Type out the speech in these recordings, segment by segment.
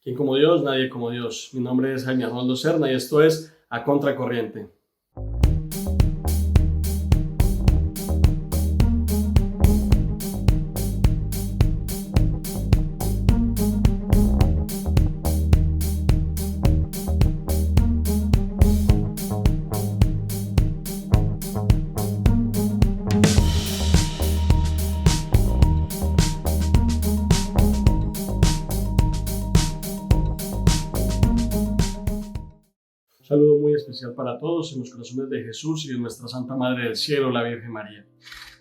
¿Quién como Dios? Nadie como Dios. Mi nombre es Jaime Arnoldo Serna y esto es A Contracorriente. Un saludo muy especial para todos en los corazones de Jesús y de nuestra Santa Madre del Cielo, la Virgen María.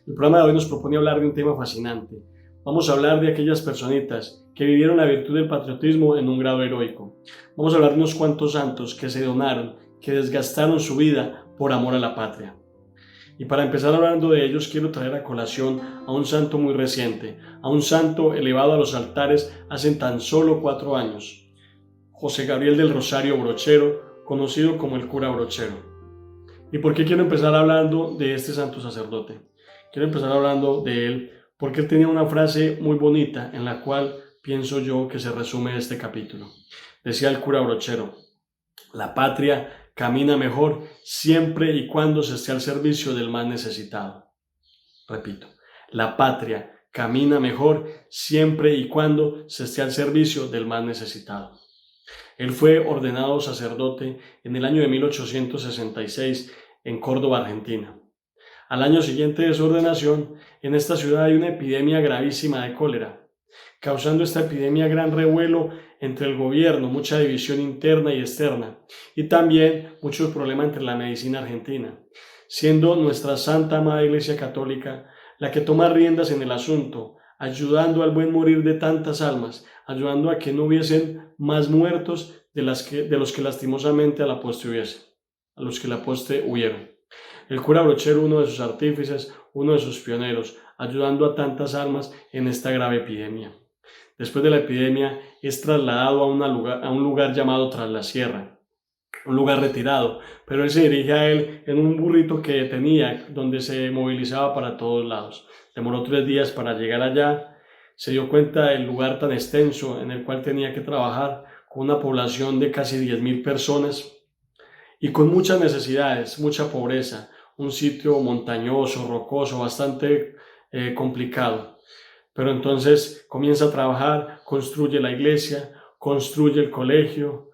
El programa de hoy nos propone hablar de un tema fascinante. Vamos a hablar de aquellas personitas que vivieron la virtud del patriotismo en un grado heroico. Vamos a hablar de unos cuantos santos que se donaron, que desgastaron su vida por amor a la patria. Y para empezar hablando de ellos, quiero traer a colación a un santo muy reciente, a un santo elevado a los altares hace tan solo 4 años, José Gabriel del Rosario Brochero, conocido como el cura Brochero. ¿Y por qué quiero empezar hablando de este santo sacerdote? Quiero empezar hablando de él porque él tenía una frase muy bonita en la cual pienso yo que se resume este capítulo. Decía el cura Brochero: la patria camina mejor siempre y cuando se esté al servicio del más necesitado. Repito, la patria camina mejor siempre y cuando se esté al servicio del más necesitado. Él fue ordenado sacerdote en el año de 1866 en Córdoba, Argentina. Al año siguiente de su ordenación, en esta ciudad hay una epidemia gravísima de cólera, causando esta epidemia gran revuelo entre el gobierno, mucha división interna y externa, y también muchos problemas entre la medicina argentina, siendo nuestra Santa Madre Iglesia Católica la que toma riendas en el asunto, ayudando al buen morir de tantas almas, ayudando a que no hubiesen más muertos de los que lastimosamente a la poste hubieron. El cura Brochero, uno de sus artífices, uno de sus pioneros, ayudando a tantas almas en esta grave epidemia. Después de la epidemia es trasladado a un lugar llamado Tras la Sierra, un lugar retirado, pero él se dirige a él en un burrito que tenía, donde se movilizaba para todos lados. Demoró 3 días para llegar allá, se dio cuenta del lugar tan extenso en el cual tenía que trabajar, con una población de casi 10.000 personas y con muchas necesidades, mucha pobreza, un sitio montañoso, rocoso, bastante complicado. Pero entonces comienza a trabajar, construye la iglesia, construye el colegio,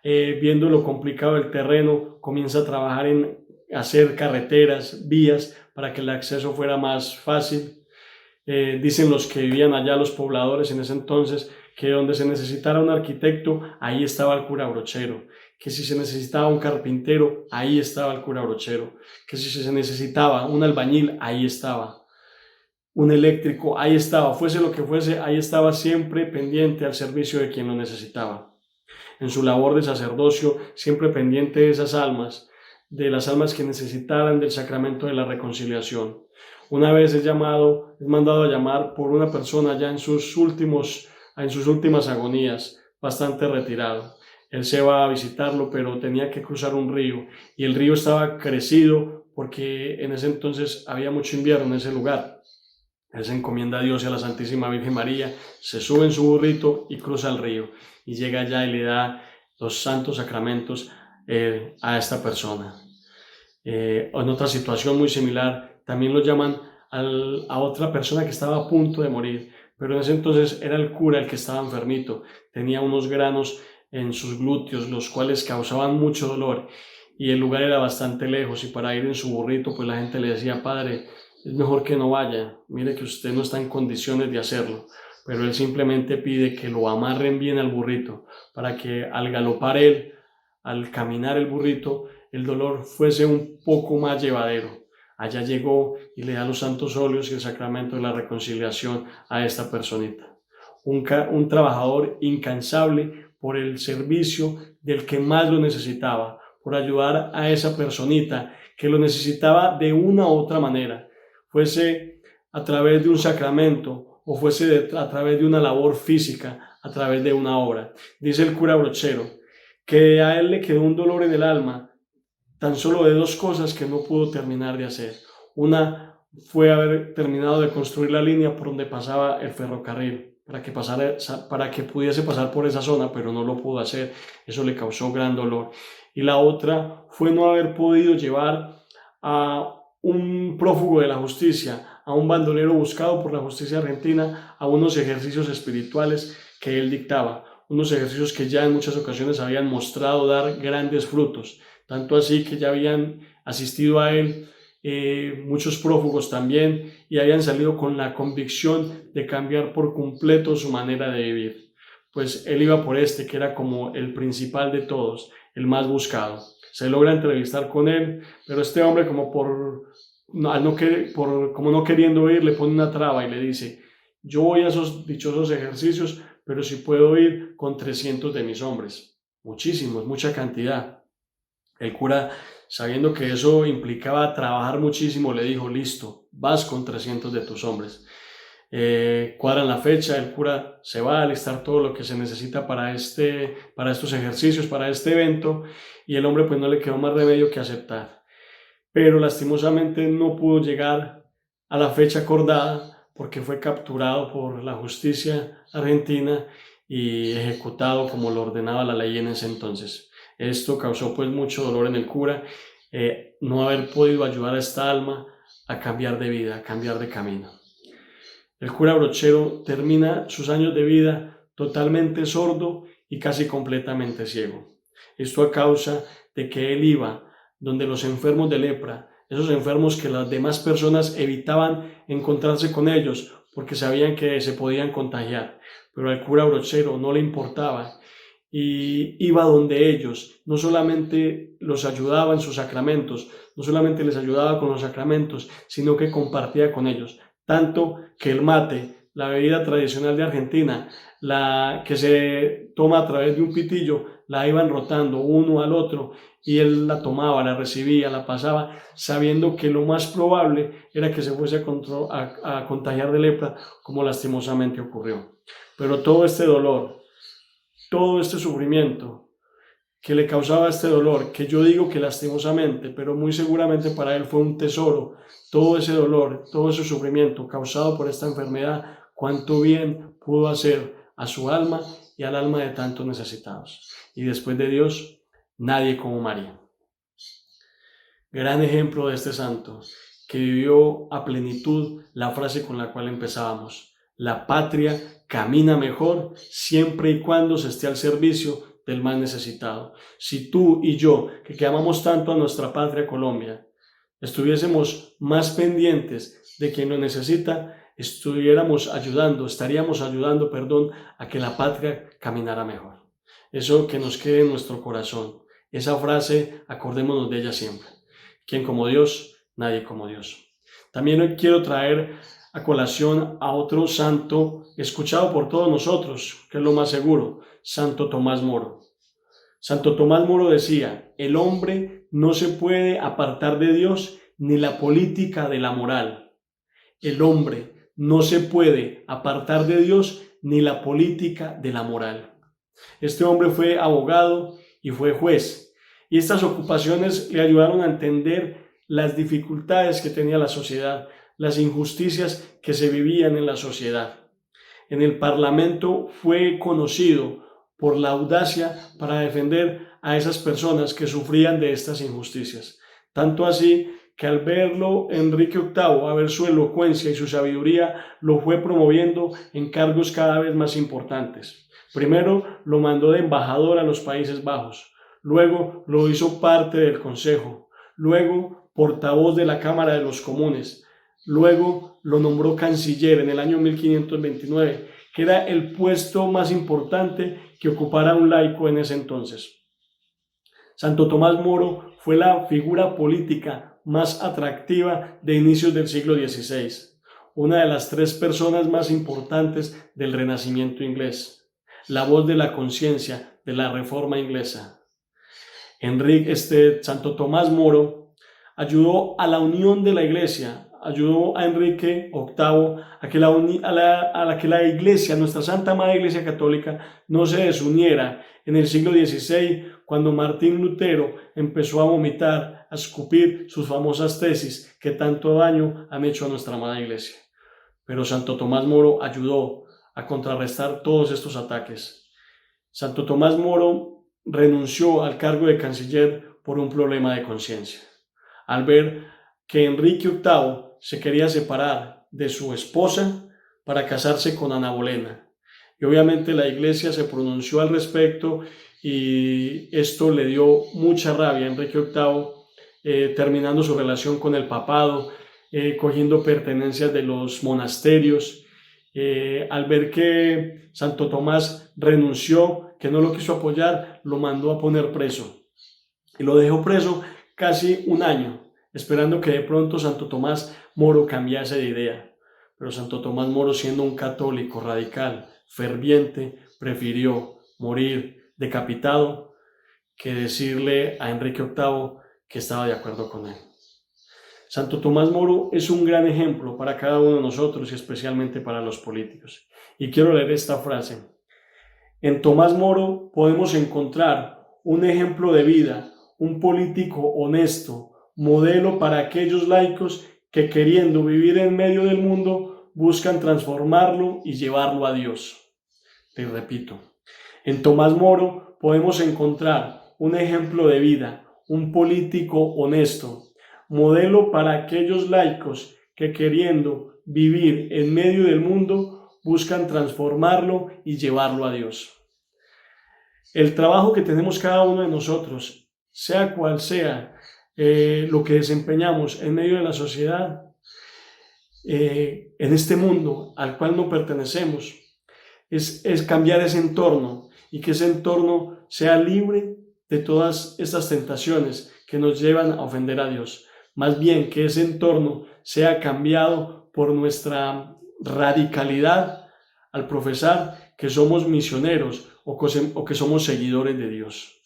viendo lo complicado del terreno, comienza a trabajar en hacer carreteras, vías, para que el acceso fuera más fácil. Dicen los que vivían allá, los pobladores en ese entonces, que donde se necesitara un arquitecto, ahí estaba el cura Brochero, que si se necesitaba un carpintero, ahí estaba el cura Brochero, que si se necesitaba un albañil, ahí estaba, un eléctrico, ahí estaba, fuese lo que fuese, ahí estaba siempre pendiente al servicio de quien lo necesitaba. En su labor de sacerdocio, siempre pendiente de esas almas, de las almas que necesitaran del sacramento de la reconciliación. Una vez es mandado a llamar por una persona ya en sus últimas agonías, bastante retirado. Él se va a visitarlo, pero tenía que cruzar un río, y el río estaba crecido porque en ese entonces había mucho invierno en ese lugar. Él se encomienda a Dios y a la Santísima Virgen María, se sube en su burrito y cruza el río, y llega allá y le da los santos sacramentos a esta persona. En otra situación muy similar, también lo llaman a otra persona que estaba a punto de morir, pero en ese entonces era el cura el que estaba enfermito, tenía unos granos en sus glúteos, los cuales causaban mucho dolor, y el lugar era bastante lejos, y para ir en su burrito, pues la gente le decía: padre, es mejor que no vaya, mire que usted no está en condiciones de hacerlo. Pero él simplemente pide que lo amarren bien al burrito, para que al galopar él, al caminar el burrito, el dolor fuese un poco más llevadero. Allá llegó y le da los santos óleos y el sacramento de la reconciliación a esta personita. Un trabajador incansable por el servicio del que más lo necesitaba, por ayudar a esa personita que lo necesitaba de una u otra manera, fuese a través de un sacramento o fuese a través de una labor física, a través de una obra. Dice el cura Brochero que a él le quedó un dolor en el alma, tan solo de 2 cosas que no pudo terminar de hacer. Una fue haber terminado de construir la línea por donde pasaba el ferrocarril, para que pudiese pasar por esa zona, pero no lo pudo hacer. Eso le causó gran dolor. Y la otra fue no haber podido llevar a un prófugo de la justicia, a un bandolero buscado por la justicia argentina, a unos ejercicios espirituales que él dictaba, unos ejercicios que ya en muchas ocasiones habían mostrado dar grandes frutos, tanto así que ya habían asistido a él muchos prófugos también y habían salido con la convicción de cambiar por completo su manera de vivir. Pues él iba por que era como el principal de todos, el más buscado. Se logra entrevistar con él, pero este hombre como no queriendo ir, le pone una traba y le dice: yo voy a esos dichosos ejercicios, pero si puedo ir con 300 de mis hombres. Muchísimos, mucha cantidad. El cura, sabiendo que eso implicaba trabajar muchísimo, le dijo: listo, vas con 300 de tus hombres. Cuadran la fecha, el cura se va a alistar todo lo que se necesita para estos ejercicios, para este evento, y el hombre pues no le quedó más remedio que aceptar. Pero lastimosamente no pudo llegar a la fecha acordada porque fue capturado por la justicia argentina y ejecutado como lo ordenaba la ley en ese entonces. Esto causó pues mucho dolor en el cura, no haber podido ayudar a esta alma a cambiar de vida, a cambiar de camino. El cura Brochero termina sus años de vida totalmente sordo y casi completamente ciego. Esto a causa de que él iba donde los enfermos de lepra, esos enfermos que las demás personas evitaban encontrarse con ellos porque sabían que se podían contagiar, pero al cura Brochero no le importaba y iba donde ellos, no solamente los ayudaba en sus sacramentos, no solamente les ayudaba con los sacramentos, sino que compartía con ellos, tanto que el mate, la bebida tradicional de Argentina, la que se toma a través de un pitillo, la iban rotando uno al otro y él la tomaba, la recibía, la pasaba, sabiendo que lo más probable era que se fuese a contagiar de lepra, como lastimosamente ocurrió. Pero todo este dolor, todo este sufrimiento que le causaba este dolor, que yo digo que lastimosamente, pero muy seguramente para él fue un tesoro, todo ese dolor, todo ese sufrimiento causado por esta enfermedad, cuánto bien pudo hacer a su alma y al alma de tantos necesitados. Y después de Dios, nadie como María. Gran ejemplo de este santo, que vivió a plenitud la frase con la cual empezábamos: la patria camina mejor siempre y cuando se esté al servicio del más necesitado. Si tú y yo, que amamos tanto a nuestra patria Colombia, estuviésemos más pendientes de quien lo necesita, estaríamos ayudando, a que la patria caminara mejor. Eso que nos quede en nuestro corazón. Esa frase, acordémonos de ella siempre. ¿Quién como Dios? Nadie como Dios. También hoy quiero traer a colación a otro santo escuchado por todos nosotros, que es lo más seguro: Santo Tomás Moro. Santo Tomás Moro decía: el hombre no se puede apartar de Dios ni la política de la moral. El hombre no se puede apartar de Dios ni la política de la moral. Este hombre fue abogado y fue juez, y estas ocupaciones le ayudaron a entender las dificultades que tenía la sociedad, las injusticias que se vivían en la sociedad. En el Parlamento fue conocido por la audacia para defender a esas personas que sufrían de estas injusticias. Tanto así que al verlo Enrique VIII, a ver su elocuencia y su sabiduría, lo fue promoviendo en cargos cada vez más importantes. Primero lo mandó de embajador a los Países Bajos, luego lo hizo parte del Consejo, luego portavoz de la Cámara de los Comunes, luego lo nombró canciller en el año 1529, que era el puesto más importante que ocupara un laico en ese entonces. Santo Tomás Moro fue la figura política más atractiva de inicios del siglo XVI, una de las 3 personas más importantes del Renacimiento inglés, la voz de la conciencia de la Reforma inglesa. Santo Tomás Moro ayudó a la unión de la Iglesia, ayudó a Enrique VIII a que la Iglesia, nuestra Santa Madre Iglesia Católica, no se desuniera en el siglo XVI, cuando Martín Lutero empezó a vomitar, a escupir sus famosas tesis que tanto daño han hecho a nuestra Madre Iglesia. Pero Santo Tomás Moro ayudó a contrarrestar todos estos ataques. Santo Tomás Moro renunció al cargo de canciller por un problema de conciencia. Al ver que Enrique VIII se quería separar de su esposa para casarse con Ana Bolena. Y obviamente la iglesia se pronunció al respecto y esto le dio mucha rabia a Enrique VIII, terminando su relación con el papado, cogiendo pertenencias de los monasterios. Al ver que Santo Tomás renunció, que no lo quiso apoyar, lo mandó a poner preso. Y lo dejó preso casi un año, esperando que de pronto Santo Tomás Moro cambiase de idea. Pero Santo Tomás Moro, siendo un católico radical, ferviente, prefirió morir decapitado que decirle a Enrique VIII que estaba de acuerdo con él. Santo Tomás Moro es un gran ejemplo para cada uno de nosotros y especialmente para los políticos. Y quiero leer esta frase. En Tomás Moro podemos encontrar un ejemplo de vida, un político honesto, modelo para aquellos laicos que queriendo vivir en medio del mundo buscan transformarlo y llevarlo a Dios. Te repito, en Tomás Moro podemos encontrar un ejemplo de vida, un político honesto, modelo para aquellos laicos que queriendo vivir en medio del mundo buscan transformarlo y llevarlo a Dios. El trabajo que tenemos cada uno de nosotros, sea cual sea lo que desempeñamos en medio de la sociedad, en este mundo al cual no pertenecemos, es cambiar ese entorno y que ese entorno sea libre de todas estas tentaciones que nos llevan a ofender a Dios. Más bien que ese entorno sea cambiado por nuestra radicalidad al profesar que somos misioneros o que somos seguidores de Dios.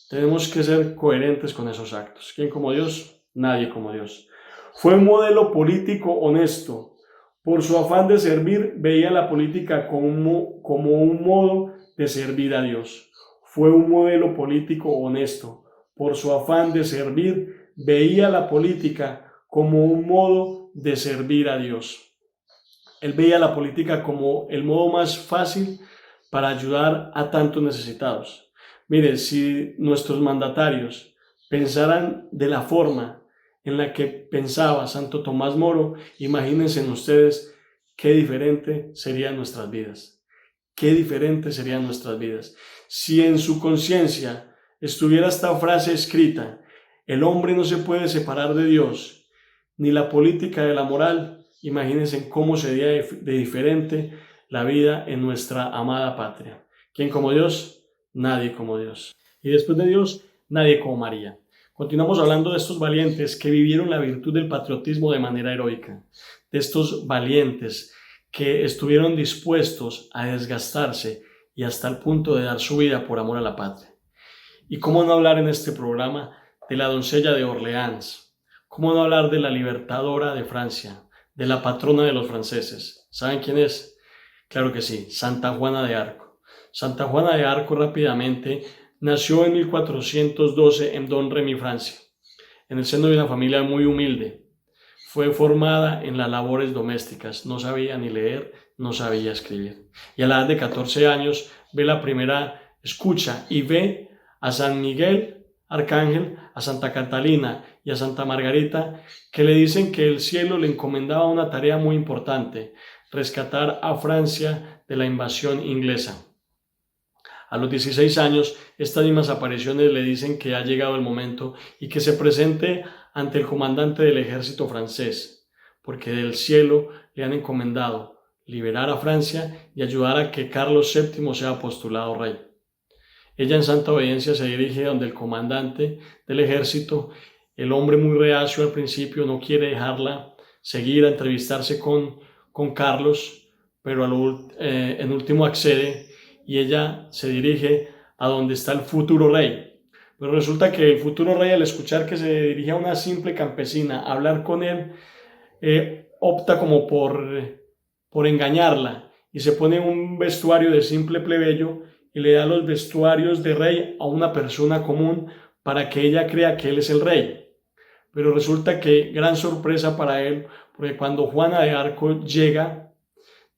Tenemos que ser coherentes con esos actos. ¿Quién como Dios? Nadie como Dios. Fue un modelo político honesto. Por su afán de servir, veía la política como un modo de servir a Dios. Fue un modelo político honesto. Por su afán de servir, veía la política como un modo de servir a Dios. Él veía la política como el modo más fácil para ayudar a tantos necesitados. Mire, si nuestros mandatarios pensaran de la forma en la que pensaba Santo Tomás Moro, imagínense ustedes qué diferente serían nuestras vidas. Qué diferente serían nuestras vidas. Si en su conciencia estuviera esta frase escrita, el hombre no se puede separar de Dios, ni la política de la moral, imagínense cómo sería de diferente la vida en nuestra amada patria. ¿Quién como Dios? Nadie como Dios. Y después de Dios, nadie como María. Continuamos hablando de estos valientes que vivieron la virtud del patriotismo de manera heroica, de estos valientes que estuvieron dispuestos a desgastarse y hasta el punto de dar su vida por amor a la patria. Y cómo no hablar en este programa de la doncella de Orleans, cómo no hablar de la libertadora de Francia, de la patrona de los franceses. ¿Saben quién es? Claro que sí, Santa Juana de Arco. Santa Juana de Arco rápidamente nació en 1412 en Domremy, Francia, en el seno de una familia muy humilde. Fue formada en las labores domésticas, no sabía ni leer, no sabía escribir. Y a la edad de 14 años escucha y ve a San Miguel Arcángel, a Santa Catalina y a Santa Margarita, que le dicen que el cielo le encomendaba una tarea muy importante, rescatar a Francia de la invasión inglesa. A los 16 años, estas mismas apariciones le dicen que ha llegado el momento y que se presente ante el comandante del ejército francés, porque del cielo le han encomendado liberar a Francia y ayudar a que Carlos VII sea postulado rey. Ella en santa obediencia se dirige donde el comandante del ejército. El hombre, muy reacio al principio, no quiere dejarla seguir a entrevistarse con Carlos, pero en último accede y ella se dirige a donde está el futuro rey. Pero resulta que el futuro rey, al escuchar que se dirige a una simple campesina a hablar con él, opta como por engañarla y se pone un vestuario de simple plebeyo y le da los vestuarios de rey a una persona común para que ella crea que él es el rey. Pero resulta que, gran sorpresa para él, porque cuando Juana de Arco llega,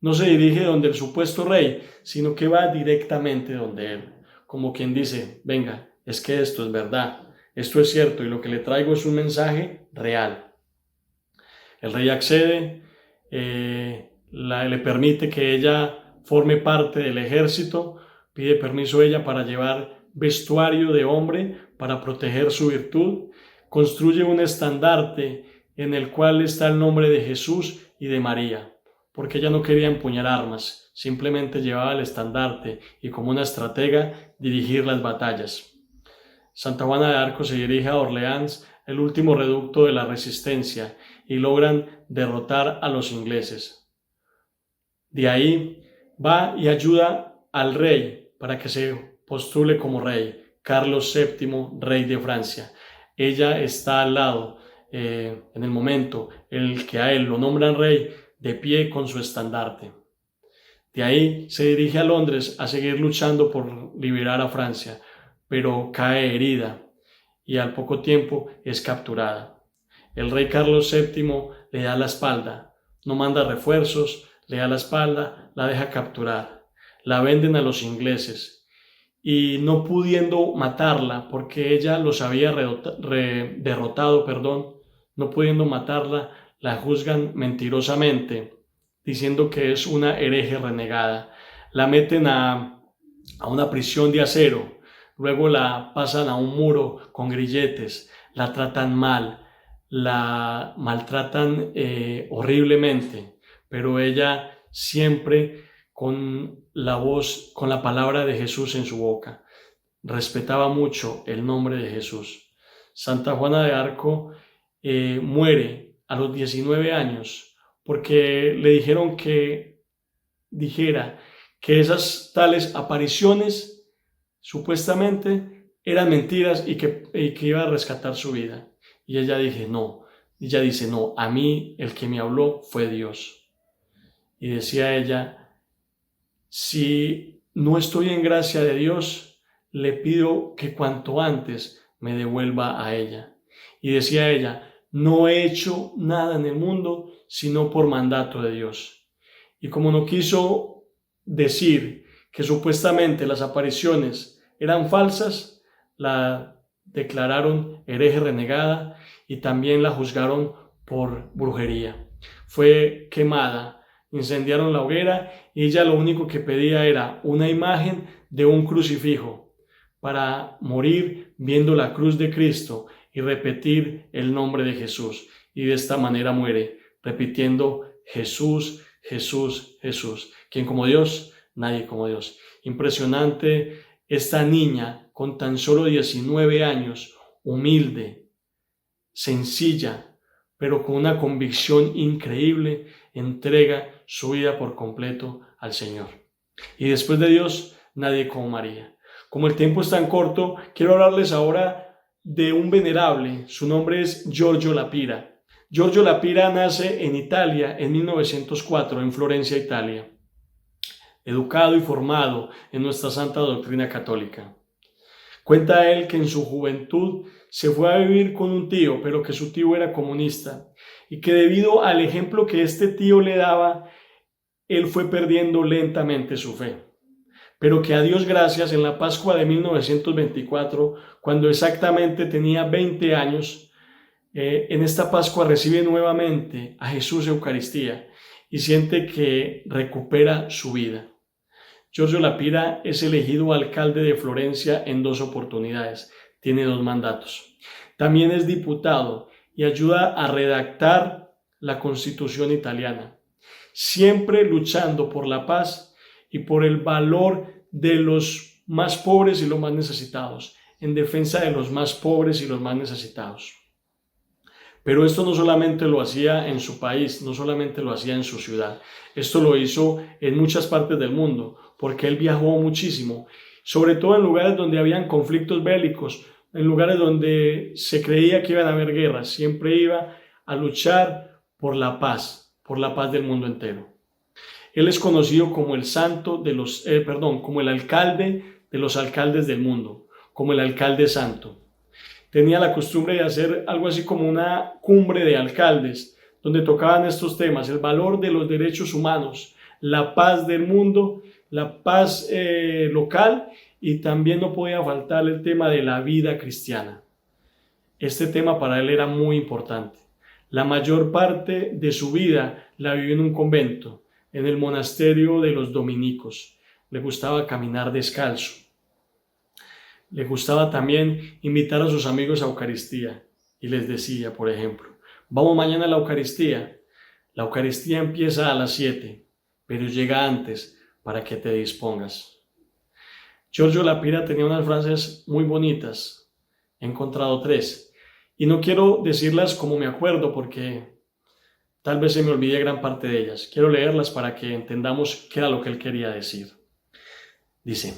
no se dirige donde el supuesto rey, sino que va directamente donde él, como quien dice, venga, es que esto es verdad, esto es cierto y lo que le traigo es un mensaje real. El rey accede, le permite que ella forme parte del ejército, pide permiso a ella para llevar vestuario de hombre para proteger su virtud, construye un estandarte en el cual está el nombre de Jesús y de María, porque ella no quería empuñar armas, simplemente llevaba el estandarte y como una estratega dirigir las batallas. Santa Juana de Arco se dirige a Orleans, el último reducto de la resistencia, y logran derrotar a los ingleses. De ahí va y ayuda al rey para que se postule como rey, Carlos VII, rey de Francia. Ella está al lado, en el momento en el que a él lo nombran rey, de pie con su estandarte. De ahí se dirige a Londres a seguir luchando por liberar a Francia, pero cae herida y al poco tiempo es capturada. El rey Carlos VII le da la espalda, no manda refuerzos, le da la espalda, la deja capturar, la venden a los ingleses y no pudiendo matarla porque ella los había derrotado, no pudiendo matarla, la juzgan mentirosamente, diciendo que es una hereje renegada. La meten a una prisión de acero, luego la pasan a un muro con grilletes, la tratan mal, la maltratan horriblemente, pero ella siempre con la voz, con la palabra de Jesús en su boca, respetaba mucho el nombre de Jesús. Santa Juana de Arco muere a los 19 años porque le dijeron que dijera que esas tales apariciones supuestamente eran mentiras y que iba a rescatar su vida. Y ella dice no, a mí el que me habló fue Dios. Y decía ella, si no estoy en gracia de Dios, le pido que cuanto antes me devuelva a ella. Y decía ella, no he hecho nada en el mundo sino por mandato de Dios. Y como no quiso decir que supuestamente las apariciones eran falsas, la declararon hereje renegada y también la juzgaron por brujería. Fue quemada, incendiaron la hoguera y ella lo único que pedía era una imagen de un crucifijo para morir viendo la cruz de Cristo y repetir el nombre de Jesús. Y de esta manera muere, repitiendo Jesús, Jesús, Jesús. ¿Quién como Dios? Nadie como Dios. Impresionante esta niña con tan solo 19 años, humilde, sencilla, pero con una convicción increíble, entrega su vida por completo al Señor. Y después de Dios, nadie como María. Como el tiempo es tan corto, quiero hablarles ahora de un venerable. Su nombre es Giorgio Lapira. Giorgio Lapira nace en Italia en 1904, en Florencia, Italia. Educado y formado en nuestra santa doctrina católica. Cuenta él que en su juventud se fue a vivir con un tío, pero que su tío era comunista y que debido al ejemplo que este tío le daba, él fue perdiendo lentamente su fe. Pero que a Dios gracias, en la Pascua de 1924, cuando exactamente tenía 20 años, en esta Pascua recibe nuevamente a Jesús Eucaristía y siente que recupera su vida. Giorgio Lapira es elegido alcalde de Florencia en 2 oportunidades, tiene 2 mandatos. También es diputado y ayuda a redactar la Constitución italiana, siempre luchando por la paz y por el valor de los más pobres y los más necesitados, en defensa de los más pobres y los más necesitados. Pero esto no solamente lo hacía en su país, no solamente lo hacía en su ciudad, esto lo hizo en muchas partes del mundo, porque él viajó muchísimo, sobre todo en lugares donde habían conflictos bélicos, en lugares donde se creía que iban a haber guerras, siempre iba a luchar por la paz del mundo entero. Él es conocido como el como el alcalde de los alcaldes del mundo, como el alcalde santo. Tenía la costumbre de hacer algo así como una cumbre de alcaldes, donde tocaban estos temas: el valor de los derechos humanos, la paz del mundo, la paz local, y también no podía faltar el tema de la vida cristiana. Este tema para él era muy importante. La mayor parte de su vida la vivió en un convento, en el monasterio de los dominicos. Le gustaba caminar descalzo. Le gustaba también invitar a sus amigos a Eucaristía y les decía, por ejemplo, vamos mañana a la Eucaristía. La Eucaristía empieza a las 7, pero llega antes para que te dispongas. Giorgio Lapira tenía unas frases muy bonitas. He encontrado 3 y no quiero decirlas como me acuerdo porque tal vez se me olvide gran parte de ellas. Quiero leerlas para que entendamos qué era lo que él quería decir. Dice: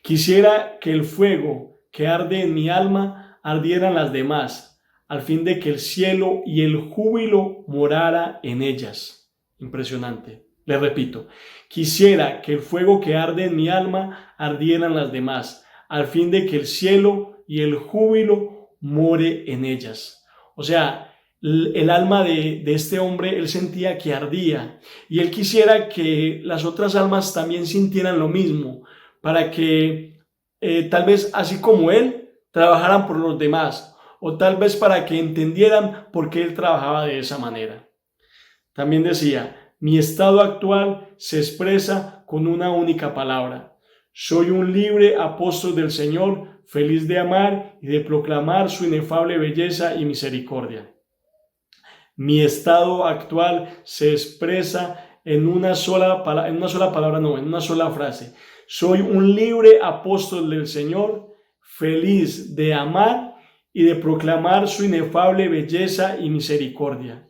quisiera que el fuego que arde en mi alma ardiera en las demás, al fin de que el cielo y el júbilo morara en ellas. Impresionante. Le repito, quisiera que el fuego que arde en mi alma ardiera en las demás, al fin de que el cielo y el júbilo more en ellas. O sea, el alma de este hombre, él sentía que ardía y él quisiera que las otras almas también sintieran lo mismo, para que tal vez así como él, trabajaran por los demás, o tal vez para que entendieran por qué él trabajaba de esa manera. También decía: mi estado actual se expresa con una única palabra. Soy un libre apóstol del Señor, feliz de amar y de proclamar su inefable belleza y misericordia. Mi estado actual se expresa en una sola frase. Soy un libre apóstol del Señor, feliz de amar y de proclamar su inefable belleza y misericordia.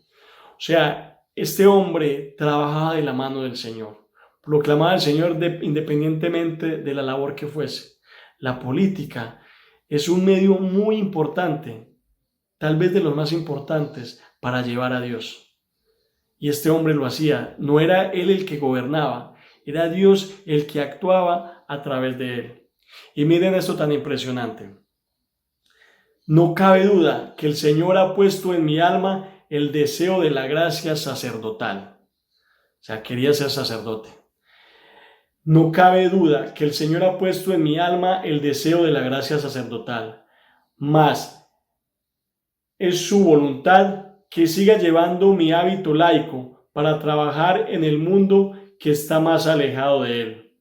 O sea, este hombre trabajaba de la mano del Señor, proclamaba al Señor independientemente de la labor que fuese. La política es un medio muy importante, tal vez de los más importantes, para llevar a Dios. Y este hombre lo hacía. No era él el que gobernaba, era Dios el que actuaba a través de él. Y miren esto tan impresionante. No cabe duda que el Señor ha puesto en mi alma el deseo de la gracia sacerdotal. O sea, quería ser sacerdote. No cabe duda que el Señor ha puesto en mi alma el deseo de la gracia sacerdotal. Mas es su voluntad que siga llevando mi hábito laico para trabajar en el mundo que está más alejado de él.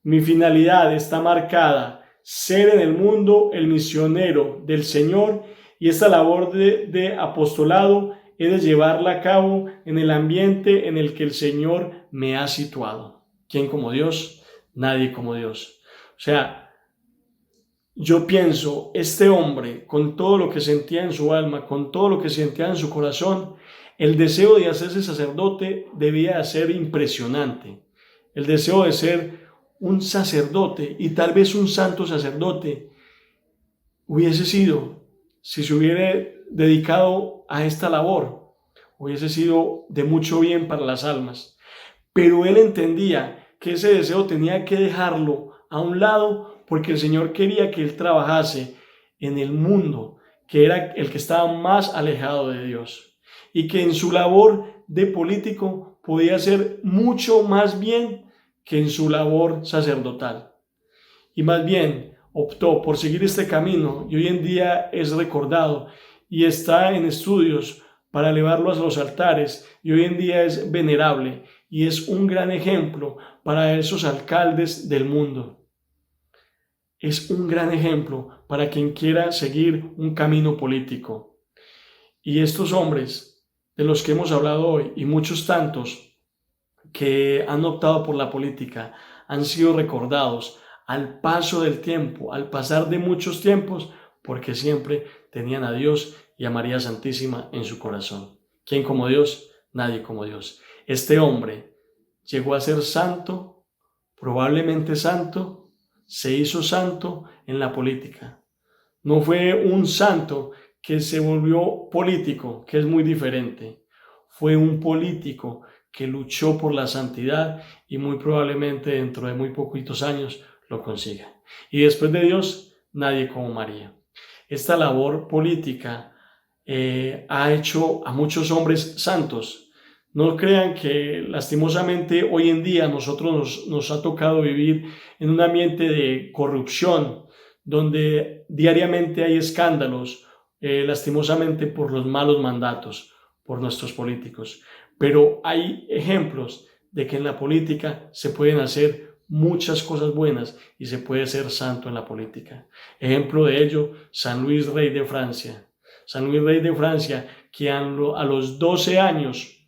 Mi finalidad está marcada: ser en el mundo el misionero del Señor, y esta labor de apostolado he de llevarla a cabo en el ambiente en el que el Señor me ha situado. ¿Quién como Dios? Nadie como Dios. O sea, yo pienso, este hombre, con todo lo que sentía en su alma, con todo lo que sentía en su corazón, el deseo de hacerse sacerdote debía de ser impresionante. El deseo de ser un sacerdote, y tal vez un santo sacerdote, hubiese sido, si se hubiera dedicado a esta labor, hubiese sido de mucho bien para las almas. Pero él entendía que ese deseo tenía que dejarlo a un lado, porque el Señor quería que él trabajase en el mundo, que era el que estaba más alejado de Dios, y que en su labor de político podía hacer mucho más bien que en su labor sacerdotal. Y más bien optó por seguir este camino, y hoy en día es recordado y está en estudios para elevarlo a los altares, y hoy en día es venerable y es un gran ejemplo para esos alcaldes del mundo. Es un gran ejemplo para quien quiera seguir un camino político. Y estos hombres de los que hemos hablado hoy, y muchos tantos que han optado por la política, han sido recordados al paso del tiempo, al pasar de muchos tiempos, porque siempre tenían a Dios y a María Santísima en su corazón. ¿Quién como Dios? Nadie como Dios. Este hombre llegó a ser santo, probablemente santo, se hizo santo en la política. No fue un santo que se volvió político, que es muy diferente. Fue un político que luchó por la santidad, y muy probablemente dentro de muy poquitos años lo consiga. Y después de Dios, nadie como María. Esta labor política ha hecho a muchos hombres santos. No crean que lastimosamente hoy en día nosotros nos ha tocado vivir en un ambiente de corrupción, donde diariamente hay escándalos, lastimosamente por los malos mandatos, por nuestros políticos. Pero hay ejemplos de que en la política se pueden hacer muchas cosas buenas y se puede ser santo en la política. Ejemplo de ello, San Luis Rey de Francia. San Luis Rey de Francia, que a los 12 años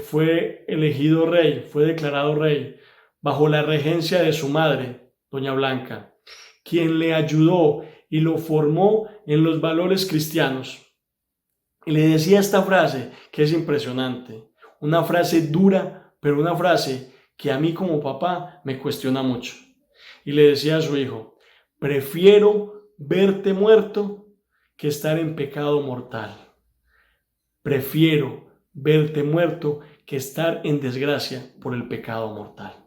fue elegido rey, fue declarado rey, bajo la regencia de su madre, doña Blanca, quien le ayudó y lo formó en los valores cristianos. Y le decía esta frase que es impresionante, una frase dura, pero una frase que a mí como papá me cuestiona mucho. Y le decía a su hijo: prefiero verte muerto que estar en pecado mortal. Prefiero verte muerto que estar en desgracia por el pecado mortal.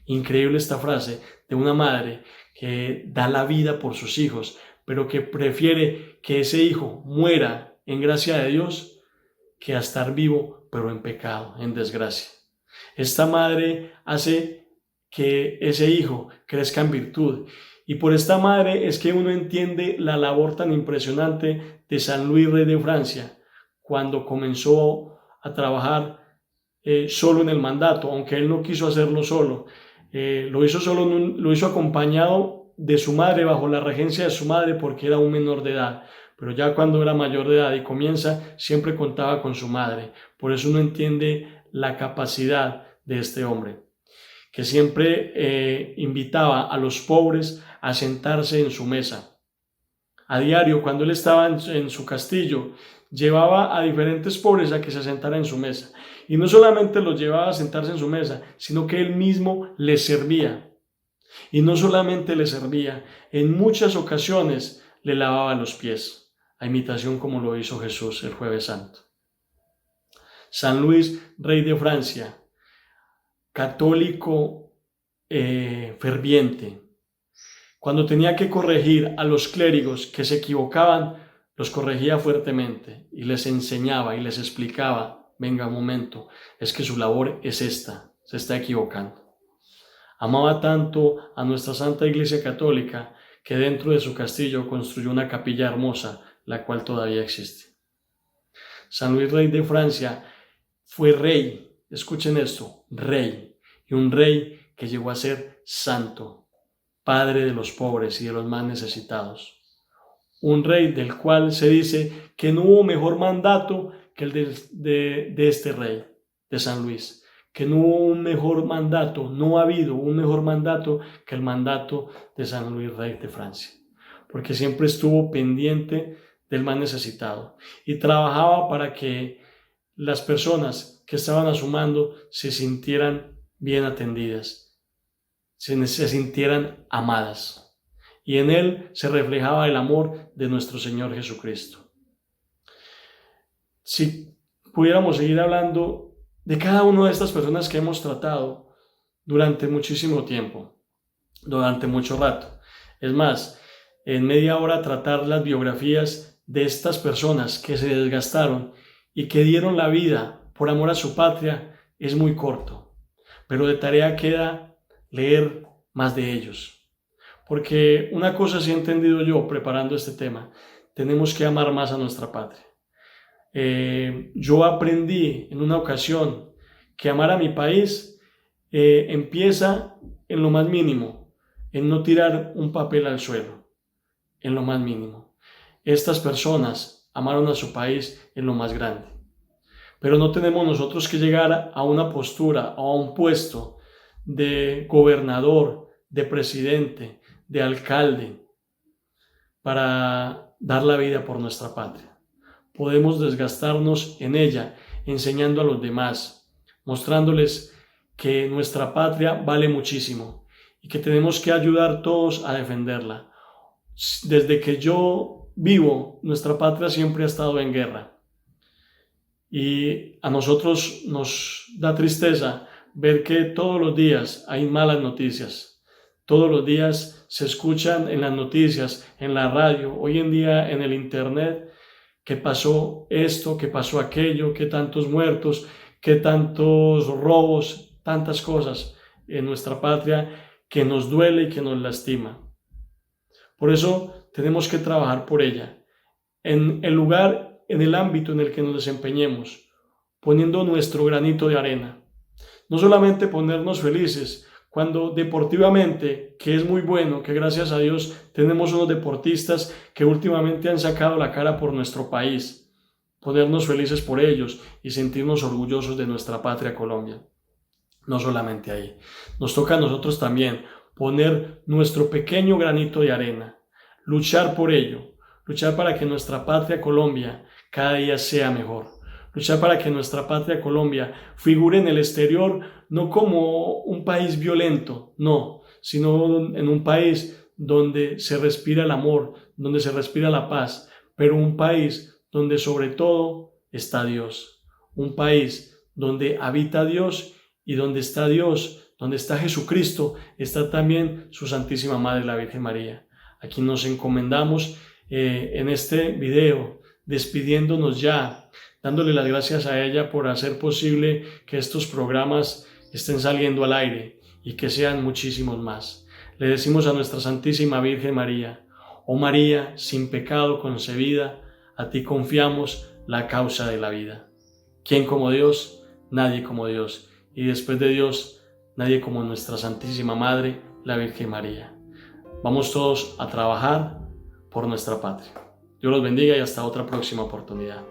Increíble esta frase de una madre que da la vida por sus hijos, pero que prefiere que ese hijo muera en gracia de Dios que a estar vivo, pero en pecado, en desgracia. Esta madre hace que ese hijo crezca en virtud. Y por esta madre es que uno entiende la labor tan impresionante de San Luis Rey de Francia, cuando comenzó a trabajar solo en el mandato, aunque él no quiso hacerlo solo. Lo hizo acompañado de su madre, bajo la regencia de su madre, porque era un menor de edad. Pero ya cuando era mayor de edad y comienza, siempre contaba con su madre. Por eso uno entiende la capacidad de este hombre, que siempre invitaba a los pobres a sentarse en su mesa. A diario, cuando él estaba en su castillo, llevaba a diferentes pobres a que se sentaran en su mesa. Y no solamente los llevaba a sentarse en su mesa, sino que él mismo les servía. Y no solamente les servía, en muchas ocasiones le lavaba los pies, a imitación como lo hizo Jesús el Jueves Santo. San Luis, rey de Francia, católico ferviente. Cuando tenía que corregir a los clérigos que se equivocaban, los corregía fuertemente y les enseñaba y les explicaba: venga, un momento, es que su labor es esta, se está equivocando. Amaba tanto a nuestra Santa Iglesia Católica que dentro de su castillo construyó una capilla hermosa, la cual todavía existe. San Luis, rey de Francia, fue rey, escuchen esto, rey, y un rey que llegó a ser santo, padre de los pobres y de los más necesitados. Un rey del cual se dice que no hubo mejor mandato que el de este rey, de San Luis, que no hubo un mejor mandato, no ha habido un mejor mandato que el mandato de San Luis, rey de Francia, porque siempre estuvo pendiente del más necesitado y trabajaba para que las personas que estaban a su mando se sintieran bien atendidas, se sintieran amadas. Y en él se reflejaba el amor de nuestro Señor Jesucristo. Si pudiéramos seguir hablando de cada una de estas personas que hemos tratado durante muchísimo tiempo, durante mucho rato. Es más, en media hora tratar las biografías de estas personas que se desgastaron y que dieron la vida por amor a su patria es muy corto. Pero de tarea queda leer más de ellos. Porque una cosa sí he entendido yo preparando este tema: tenemos que amar más a nuestra patria. Yo aprendí en una ocasión que amar a mi país empieza en lo más mínimo, en no tirar un papel al suelo, en lo más mínimo. Estas personas amaron a su país en lo más grande. Pero no tenemos nosotros que llegar a una postura o a un puesto de gobernador, de presidente, de alcalde para dar la vida por nuestra patria. Podemos desgastarnos en ella, enseñando a los demás, mostrándoles que nuestra patria vale muchísimo y que tenemos que ayudar todos a defenderla. Desde que yo vivo, nuestra patria siempre ha estado en guerra y a nosotros nos da tristeza ver que todos los días hay malas noticias. Todos los días se escuchan en las noticias, en la radio, hoy en día en el internet, que pasó esto, que pasó aquello, que tantos muertos, que tantos robos, tantas cosas en nuestra patria que nos duele y que nos lastima. Por eso tenemos que trabajar por ella, en el lugar, en el ámbito en el que nos desempeñemos, poniendo nuestro granito de arena. No solamente ponernos felices cuando deportivamente, que es muy bueno, que gracias a Dios tenemos unos deportistas que últimamente han sacado la cara por nuestro país, ponernos felices por ellos y sentirnos orgullosos de nuestra patria Colombia. No solamente ahí, nos toca a nosotros también poner nuestro pequeño granito de arena, luchar por ello, luchar para que nuestra patria Colombia cada día sea mejor. Luchar para que nuestra patria Colombia figure en el exterior no como un país violento, no, sino en un país donde se respira el amor, donde se respira la paz, pero un país donde sobre todo está Dios, un país donde habita Dios y donde está Dios, donde está Jesucristo, está también su Santísima Madre, la Virgen María. Aquí nos encomendamos en este video, despidiéndonos ya, dándole las gracias a ella por hacer posible que estos programas estén saliendo al aire y que sean muchísimos más. Le decimos a nuestra Santísima Virgen María: oh María, sin pecado concebida, a ti confiamos la causa de la vida. ¿Quién como Dios? Nadie como Dios. Y después de Dios, nadie como nuestra Santísima Madre, la Virgen María. Vamos todos a trabajar por nuestra patria. Dios los bendiga y hasta otra próxima oportunidad.